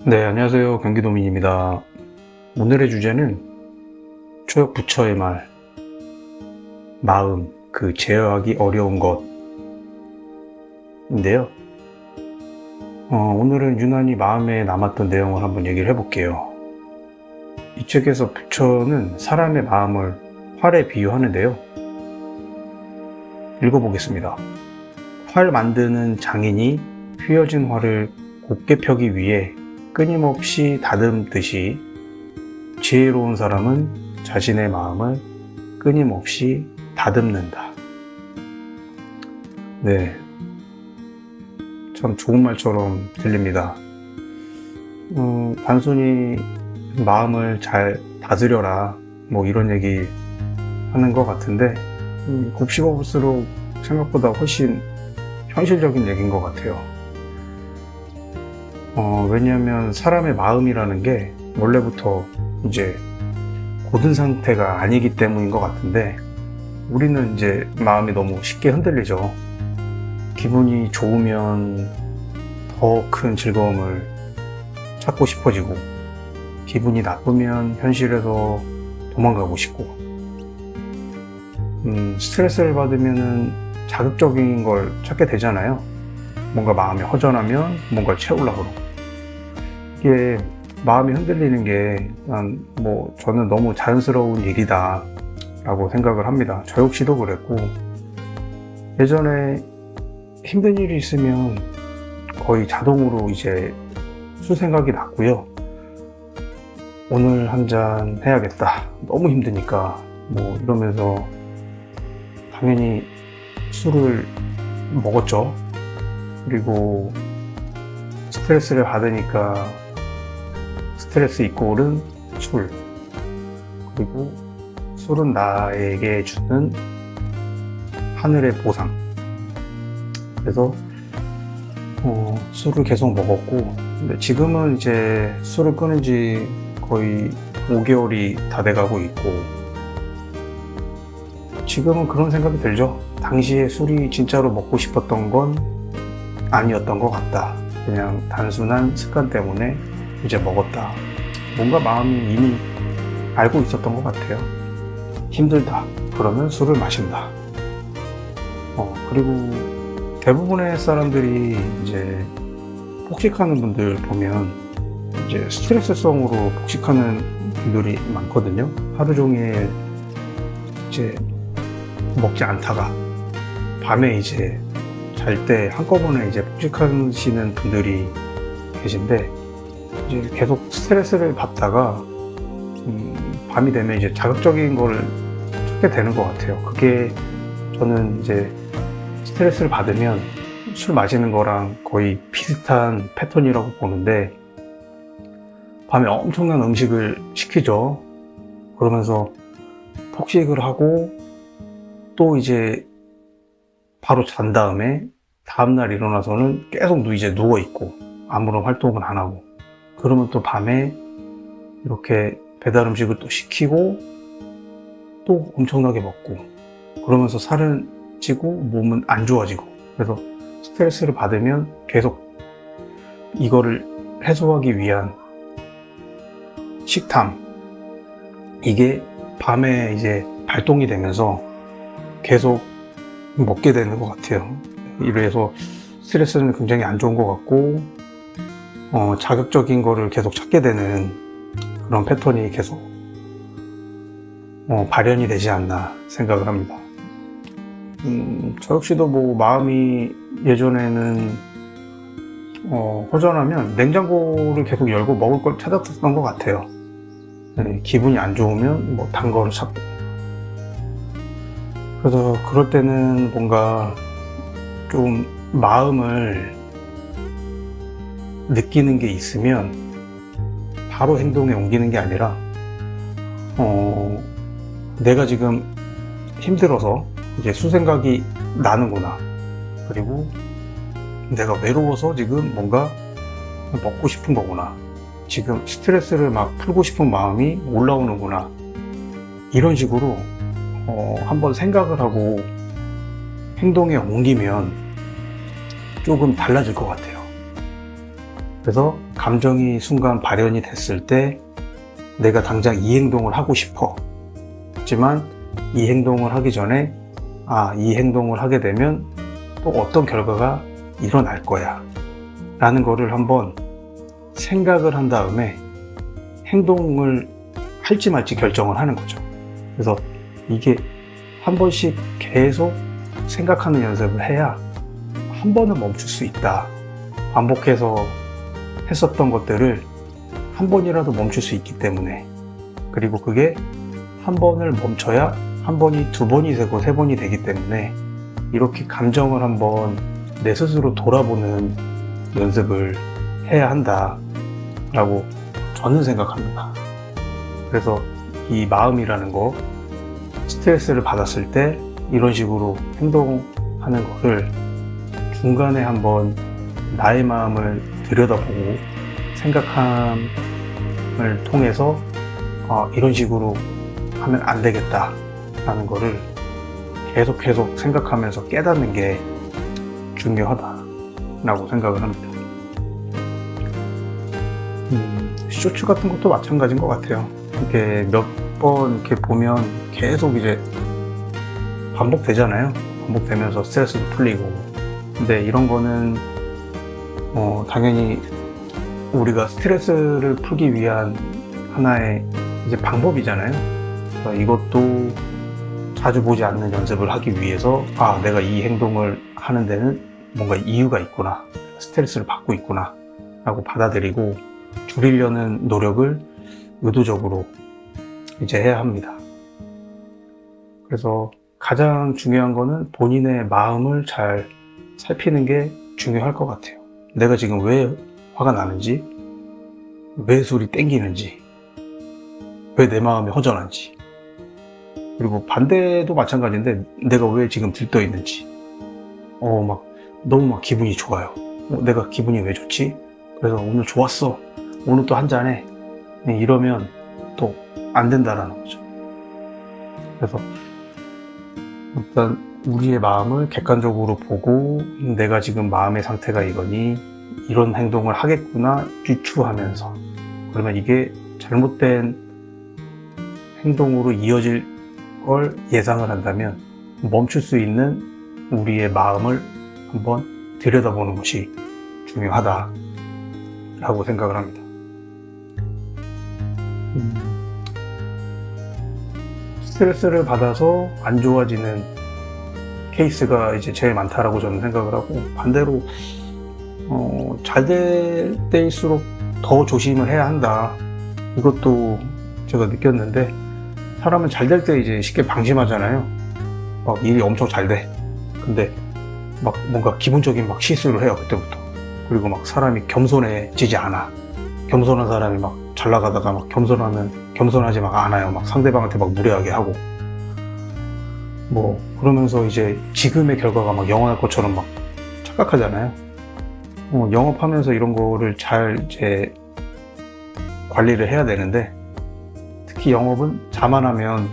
네, 안녕하세요. 경기도민입니다. 오늘의 주제는 초역 부처의 말, 마음, 그 제어하기 어려운 것인데요. 오늘은 유난히 마음에 남았던 내용을 한번 얘기를 해볼게요. 이 책에서 부처는 사람의 마음을 활에 비유하는데요. 읽어보겠습니다. 활 만드는 장인이 휘어진 활을 곧게 펴기 위해 끊임없이 다듬듯이 지혜로운 사람은 자신의 마음을 끊임없이 다듬는다. 네, 참 좋은 말처럼 들립니다. 단순히 마음을 잘 다스려라 뭐 이런 얘기 하는 것 같은데 곱씹어볼수록 생각보다 훨씬 현실적인 얘기인 것 같아요. 왜냐하면 사람의 마음이라는 게 원래부터 이제 고든 상태가 아니기 때문인 것 같은데, 우리는 이제 마음이 너무 쉽게 흔들리죠. 기분이 좋으면 더 큰 즐거움을 찾고 싶어지고, 기분이 나쁘면 현실에서 도망가고 싶고, 스트레스를 받으면 자극적인 걸 찾게 되잖아요. 뭔가 마음이 허전하면 뭔가를 채우려고 그러고. 이게 마음이 흔들리는 게 저는 너무 자연스러운 일이다 라고 생각을 합니다. 저 역시도 그랬고, 예전에 힘든 일이 있으면 거의 자동으로 이제 술 생각이 났고요. 오늘 한 잔 해야겠다, 너무 힘드니까 이러면서 당연히 술을 먹었죠. 그리고 스트레스를 받으니까 스트레스 이꼴은 술, 그리고 술은 나에게 주는 하늘의 보상. 그래서 술을 계속 먹었고, 근데 지금은 이제 술을 끊은 지 거의 5개월이 다 돼가고 있고, 지금은 그런 생각이 들죠. 당시에 술이 진짜로 먹고 싶었던 건 아니었던 것 같다. 그냥 단순한 습관 때문에 이제 먹었다. 뭔가 마음이 이미 알고 있었던 것 같아요. 힘들다 그러면 술을 마신다. 그리고 대부분의 사람들이 이제 폭식하는 분들 보면 이제 스트레스성으로 폭식하는 분들이 많거든요. 하루 종일 이제 먹지 않다가 밤에 이제 잘 때 한꺼번에 이제 폭식하시는 분들이 계신데, 이제 계속 스트레스를 받다가 밤이 되면 이제 자극적인 걸 찾게 되는 것 같아요. 그게 저는 이제 스트레스를 받으면 술 마시는 거랑 거의 비슷한 패턴이라고 보는데, 밤에 엄청난 음식을 시키죠. 그러면서 폭식을 하고 또 이제 바로 잔 다음에 다음날 일어나서는 계속 이제 누워있고 아무런 활동은 안 하고, 그러면 또 밤에 이렇게 배달 음식을 또 시키고 또 엄청나게 먹고, 그러면서 살은 찌고 몸은 안 좋아지고. 그래서 스트레스를 받으면 계속 이거를 해소하기 위한 식탐, 이게 밤에 이제 발동이 되면서 계속 먹게 되는 것 같아요. 이래서 스트레스는 굉장히 안 좋은 것 같고, 자극적인 거를 계속 찾게 되는 그런 패턴이 계속 발현이 되지 않나 생각을 합니다. 저 역시도 마음이 예전에는 허전하면 냉장고를 계속 열고 먹을 걸 찾았던 것 같아요. 기분이 안 좋으면 단 거를 찾고. 그래서 그럴 때는 뭔가 좀 마음을 느끼는 게 있으면 바로 행동에 옮기는 게 아니라, 내가 지금 힘들어서 이제 술 생각이 나는구나, 그리고 내가 외로워서 지금 뭔가 먹고 싶은 거구나, 지금 스트레스를 막 풀고 싶은 마음이 올라오는구나, 이런 식으로 한번 생각을 하고 행동에 옮기면 조금 달라질 것 같아요. 그래서 감정이 순간 발현이 됐을 때 내가 당장 이 행동을 하고 싶어. 하지만 이 행동을 하기 전에 이 행동을 하게 되면 또 어떤 결과가 일어날 거야 라는 거를 한번 생각을 한 다음에 행동을 할지 말지 결정을 하는 거죠. 그래서 이게 한 번씩 계속 생각하는 연습을 해야 한 번은 멈출 수 있다. 반복해서 했었던 것들을 한 번이라도 멈출 수 있기 때문에, 그리고 그게 한 번을 멈춰야 한 번이 두 번이 되고 세 번이 되기 때문에 이렇게 감정을 한번 내 스스로 돌아보는 연습을 해야 한다라고 저는 생각합니다. 그래서 이 마음이라는 거, 스트레스를 받았을 때 이런 식으로 행동하는 거를 중간에 한번 나의 마음을 들여다보고 생각함을 통해서 이런 식으로 하면 안 되겠다 라는 거를 계속 생각하면서 깨닫는 게 중요하다라고 생각을 합니다. 쇼츠 같은 것도 마찬가지인 것 같아요. 이렇게 몇 번 이렇게 보면 계속 이제 반복되잖아요. 반복되면서 스트레스도 풀리고. 근데 이런 거는 당연히 우리가 스트레스를 풀기 위한 하나의 이제 방법이잖아요. 그래서 이것도 자주 보지 않는 연습을 하기 위해서 내가 이 행동을 하는 데는 뭔가 이유가 있구나, 스트레스를 받고 있구나 라고 받아들이고 줄이려는 노력을 의도적으로 이제 해야 합니다. 그래서 가장 중요한 거는 본인의 마음을 잘 살피는 게 중요할 것 같아요. 내가 지금 왜 화가 나는지, 왜 술이 땡기는지, 왜 내 마음이 허전한지, 그리고 반대도 마찬가지인데 내가 왜 지금 들떠 있는지, 너무 막 기분이 좋아요. 내가 기분이 왜 좋지? 그래서 오늘 좋았어. 오늘 또 한잔해. 이러면 또 안 된다라는 거죠. 그래서 일단 우리의 마음을 객관적으로 보고 내가 지금 마음의 상태가 이거니 이런 행동을 하겠구나 유추하면서, 그러면 이게 잘못된 행동으로 이어질 걸 예상을 한다면 멈출 수 있는 우리의 마음을 한번 들여다보는 것이 중요하다라고 생각을 합니다. 스트레스를 받아서 안 좋아지는 케이스가 이제 제일 많다라고 저는 생각을 하고, 반대로 잘 될 때일수록 더 조심을 해야 한다. 이것도 제가 느꼈는데, 사람은 잘 될 때 이제 쉽게 방심하잖아요. 막 일이 엄청 잘 돼. 근데 막 뭔가 기본적인 막 실수를 해요, 그때부터. 그리고 막 사람이 겸손해지지 않아. 겸손한 사람이 막 잘 나가다가 막 겸손하지 막 않아요. 막 상대방한테 막 무례하게 하고. 그러면서 이제 지금의 결과가 막 영원할 것처럼 막 착각하잖아요. 영업하면서 이런 거를 잘 이제 관리를 해야 되는데, 특히 영업은 자만하면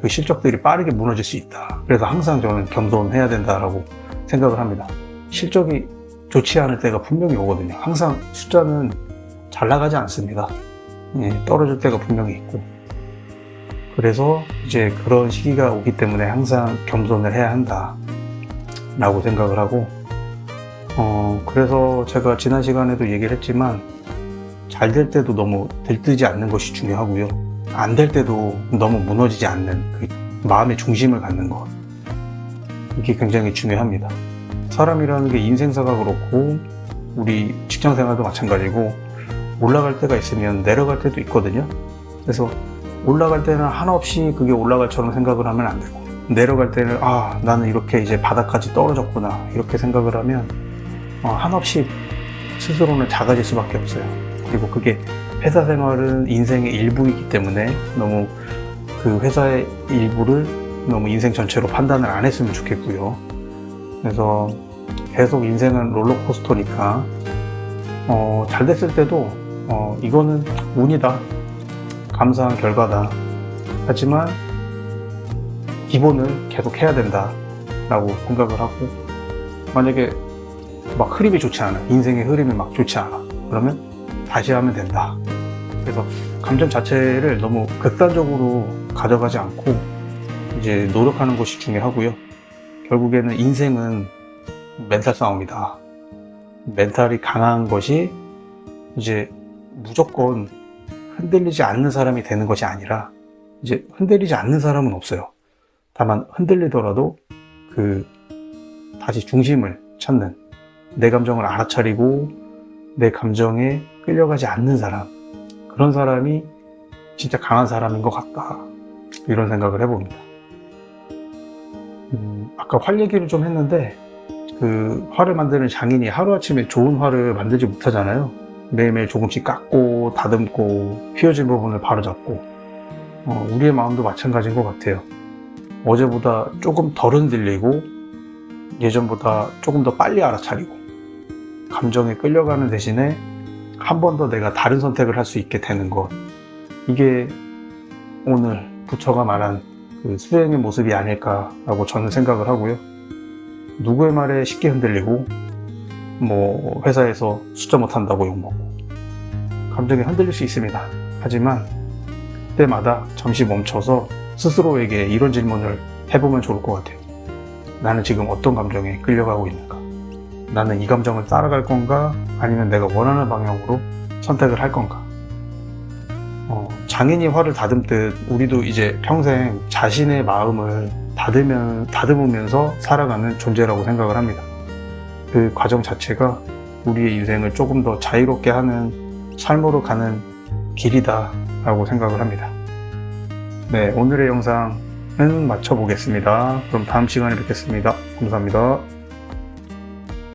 그 실적들이 빠르게 무너질 수 있다. 그래서 항상 저는 겸손해야 된다라고 생각을 합니다. 실적이 좋지 않을 때가 분명히 오거든요. 항상 숫자는 잘 나가지 않습니다. 떨어질 때가 분명히 있고. 그래서 이제 그런 시기가 오기 때문에 항상 겸손을 해야 한다 라고 생각을 하고, 그래서 제가 지난 시간에도 얘기를 했지만 잘 될 때도 너무 들뜨지 않는 것이 중요하고요, 안 될 때도 너무 무너지지 않는 그 마음의 중심을 갖는 것, 이게 굉장히 중요합니다. 사람이라는 게 인생사가 그렇고 우리 직장생활도 마찬가지고 올라갈 때가 있으면 내려갈 때도 있거든요. 그래서 올라갈 때는 한없이 그게 올라갈처럼 생각을 하면 안 되고, 내려갈 때는 나는 이렇게 이제 바닥까지 떨어졌구나 이렇게 생각을 하면 한없이 스스로는 작아질 수밖에 없어요. 그리고 그게 회사 생활은 인생의 일부이기 때문에 너무 그 회사의 일부를 너무 인생 전체로 판단을 안 했으면 좋겠고요. 그래서 계속 인생은 롤러코스터니까 잘 됐을 때도 이거는 운이다, 감사한 결과다, 하지만 기본을 계속 해야 된다 라고 생각을 하고, 만약에 막 흐름이 좋지 않아, 인생의 흐름이 막 좋지 않아, 그러면 다시 하면 된다. 그래서 감정 자체를 너무 극단적으로 가져가지 않고 이제 노력하는 것이 중요하고요. 결국에는 인생은 멘탈 싸움이다. 멘탈이 강한 것이 이제 무조건 흔들리지 않는 사람이 되는 것이 아니라 이제 흔들리지 않는 사람은 없어요. 다만 흔들리더라도 다시 중심을 찾는, 내 감정을 알아차리고 내 감정에 끌려가지 않는 사람, 그런 사람이 진짜 강한 사람인 것 같다, 이런 생각을 해봅니다. 아까 활 얘기를 좀 했는데 활을 만드는 장인이 하루아침에 좋은 활을 만들지 못하잖아요. 매일매일 조금씩 깎고 다듬고 휘어진 부분을 바로잡고, 우리의 마음도 마찬가지인 것 같아요. 어제보다 조금 덜 흔들리고 예전보다 조금 더 빨리 알아차리고 감정에 끌려가는 대신에 한 번 더 내가 다른 선택을 할 수 있게 되는 것, 이게 오늘 부처가 말한 수행의 모습이 아닐까라고 저는 생각을 하고요. 누구의 말에 쉽게 흔들리고 회사에서 숫자 못한다고 욕먹고 감정이 흔들릴 수 있습니다. 하지만 그때마다 잠시 멈춰서 스스로에게 이런 질문을 해보면 좋을 것 같아요. 나는 지금 어떤 감정에 끌려가고 있는가? 나는 이 감정을 따라갈 건가? 아니면 내가 원하는 방향으로 선택을 할 건가? 장인이 활을 다듬듯 우리도 이제 평생 자신의 마음을 다듬으면서 살아가는 존재라고 생각을 합니다. 그 과정 자체가 우리의 인생을 조금 더 자유롭게 하는 삶으로 가는 길이다 라고 생각을 합니다. 네, 오늘의 영상은 마쳐보겠습니다. 그럼 다음 시간에 뵙겠습니다. 감사합니다.